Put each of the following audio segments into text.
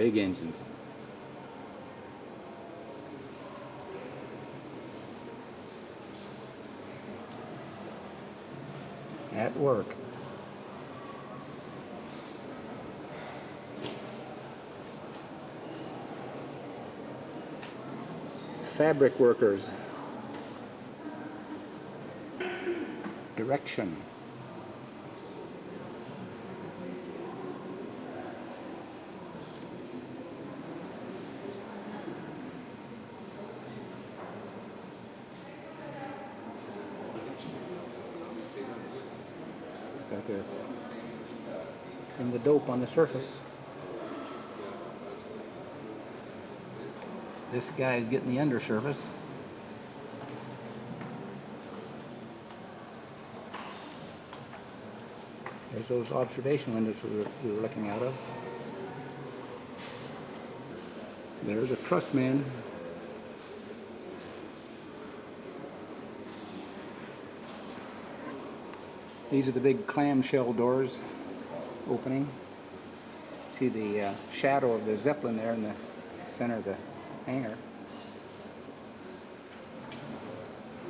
big engines. At work. Fabric workers. Direction. Got the and the dope on the surface. This guy's getting the undersurface. There's those observation windows we were looking out of. There's a truss man. These are the big clamshell doors opening. See the shadow of the Zeppelin there in the center of the hangar.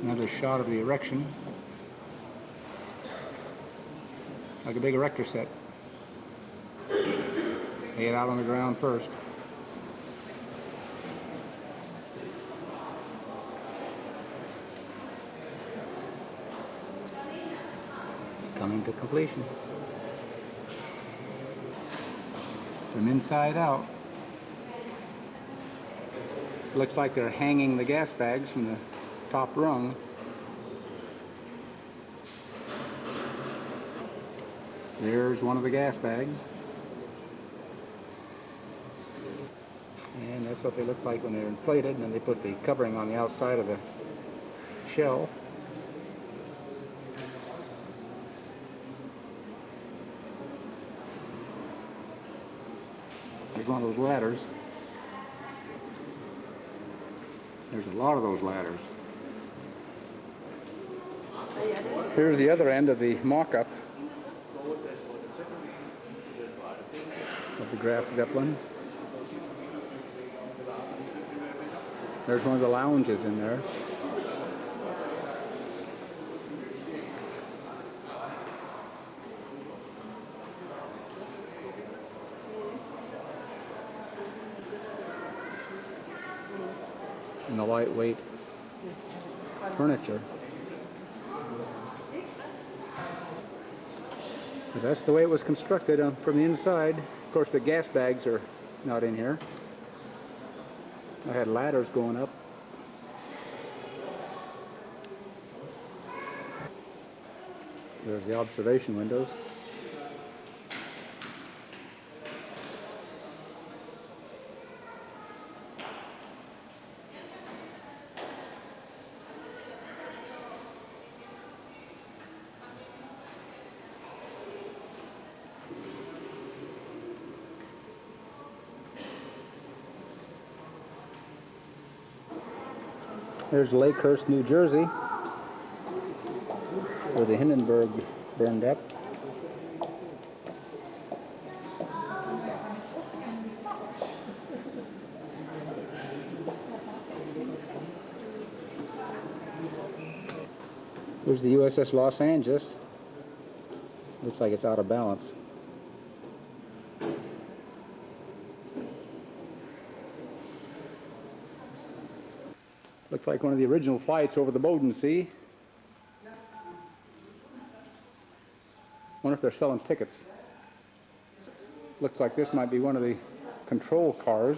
Another shot of the erection. Like a big erector set. Lay it out on the ground first. Coming to completion. From inside out. Looks like they're hanging the gas bags from the top rung. There's one of the gas bags. And that's what they look like when they're inflated, and then they put the covering on the outside of the shell. There's one of those ladders. There's a lot of those ladders. Here's the other end of the mock-up of the Graf Zeppelin. There's one of the lounges in there. And the lightweight furniture. But that's the way it was constructed from the inside. Of course, the gas bags are not in here. I had ladders going up. There's the observation windows. There's Lakehurst, New Jersey, where the Hindenburg burned up. There's the USS Los Angeles. Looks like it's out of balance. Looks like one of the original flights over the Bowden Sea. Wonder if they're selling tickets. Looks like this might be one of the control cars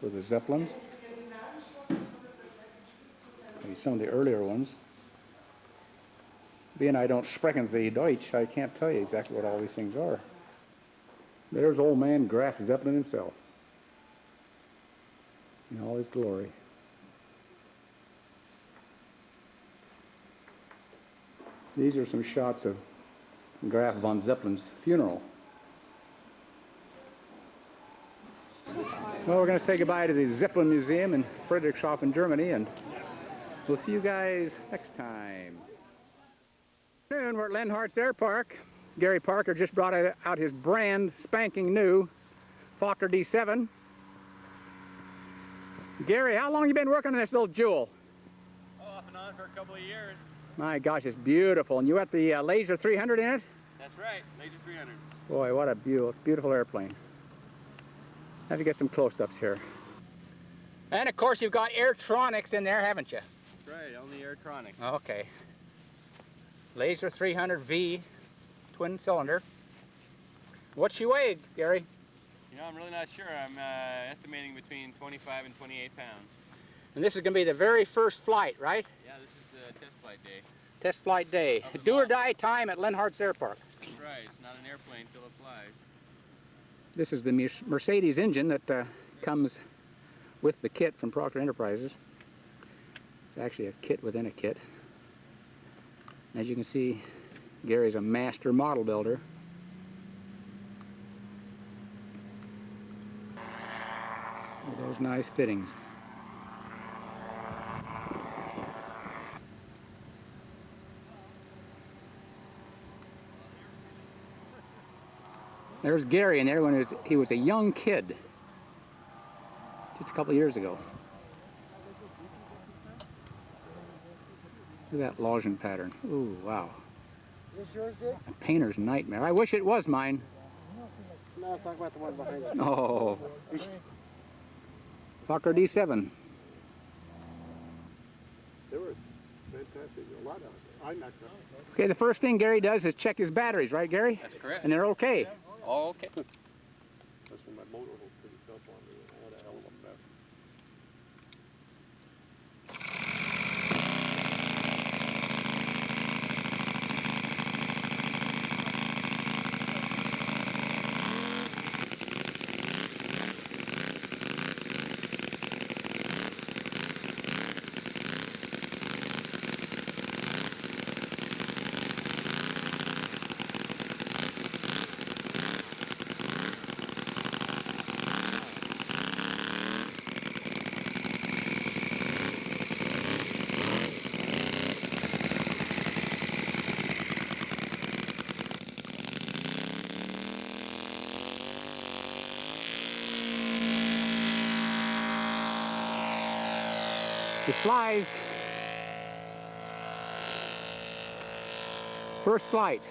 for the Zeppelins. Maybe some of the earlier ones. Being I don't sprechen Sie Deutsch, I can't tell you exactly what all these things are. There's old man Graf Zeppelin himself in all his glory. These are some shots of Graf von Zeppelin's funeral. Well, we're going to say goodbye to the Zeppelin Museum in Friedrichshafen, Germany, and we'll see you guys next time. Soon, we're at Lenhart's Air Park. Gary Parker just brought out his brand spanking new Fokker D7. Gary, how long have you been working on this little jewel? Oh, off and on for a couple of years. My gosh, it's beautiful. And you got the Laser 300 in it? That's right, Laser 300. Boy, what a beautiful airplane. Have to get some close-ups here. And of course you've got Airtronics in there, haven't you? That's right, only Airtronics. Okay. Laser 300V, twin cylinder. What's she weigh, Gary? You know, I'm really not sure. I'm estimating between 25 and 28 pounds. And this is going to be the very first flight, right? Yeah, this is test flight day. Test flight day. Do or die time at Linhart's Air Park. That's right, it's not an airplane till it flies. This is the Mercedes engine that comes with the kit from Procter Enterprises. It's actually a kit within a kit. As you can see, Gary's a master model builder. With those nice fittings. There's Gary in there when he was a young kid, just a couple of years ago. Look at that lozenge pattern. Ooh, wow. Is this yours, Dick? A painter's nightmare. I wish it was mine. No, let's talk about the one behind it. Oh. Fokker D7. They were fantastic. A lot of it. I knocked them. Okay, the first thing Gary does is check his batteries, right, Gary? That's correct. And they're okay. All okay. That's when my motor was pretty tough on me. I had a hell of a mess. It flies. First flight.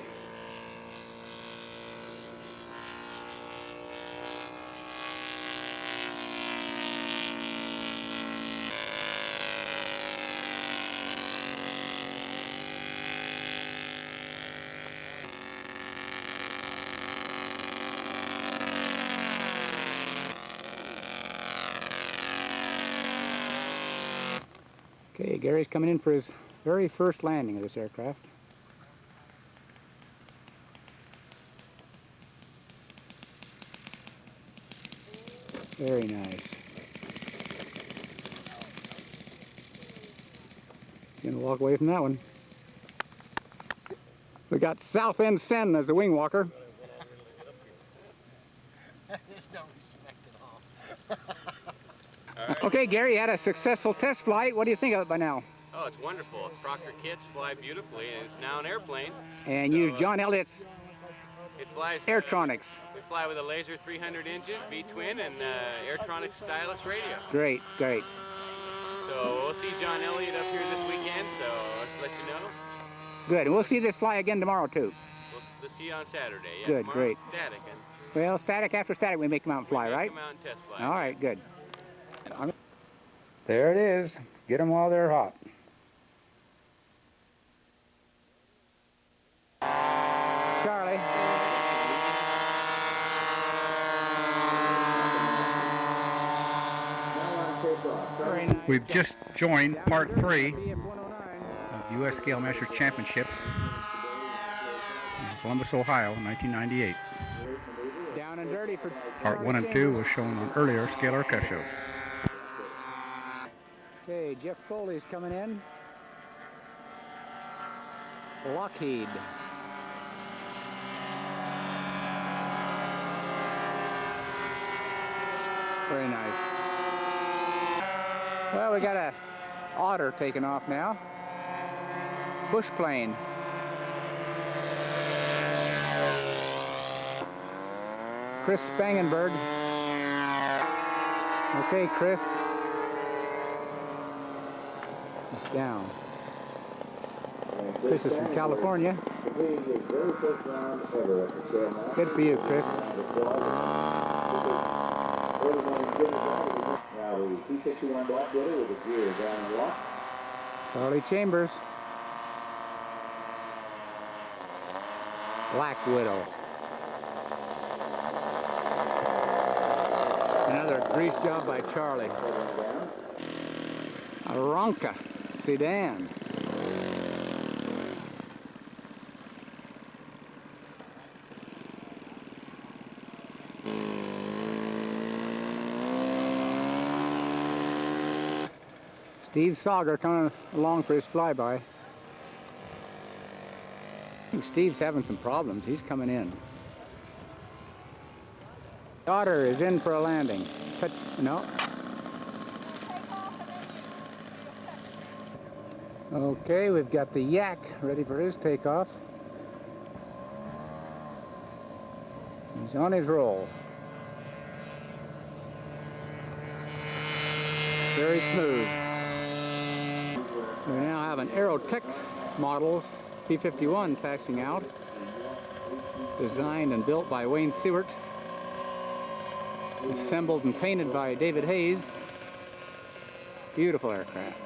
Okay, Gary's coming in for his very first landing of this aircraft. Very nice. He's gonna walk away from that one. We got South End Sen as the wing walker. There's no respect at all. Right. Okay, Gary, you had a successful test flight. What do you think of it by now? Oh, it's wonderful. Procter kits fly beautifully, and it's now an airplane. And use John Elliott's It flies. Airtronics. We fly with a Laser 300 engine, V-twin, and Airtronics stylus radio. Great, great. So we'll see John Elliott up here this weekend. So let's let you know. Good, and we'll see this fly again tomorrow too. We'll see you on Saturday. Yeah, Good, tomorrow's great. Static, and Well, static after static, we make them out and fly, we make right? them out and test fly. All right, good. There it is. Get them while they're hot. Charlie. Very nice. We've just joined part 3 of the U.S. Scale Master Championships in Columbus, Ohio, 1998. Down and dirty for part 1 and 2 was shown on earlier Scale Archive shows. Okay, Jeff Foley's coming in. Lockheed. Very nice. Well, we got a otter taking off now. Bush plane. Chris Spangenberg. Okay, Chris. He's down. Chris is from California. Good for you, Chris. Charlie Chambers. Black Widow. Another grease job by Charlie. A Ronca sedan. Steve Sauger coming along for his flyby. I think Steve's having some problems. He's coming in. Daughter is in for a landing. No. Okay, we've got the Yak ready for his takeoff. He's on his roll. Very smooth. We now have an Aerotech models P-51 taxiing out. Designed and built by Wayne Seward. Assembled and painted by David Hayes. Beautiful aircraft.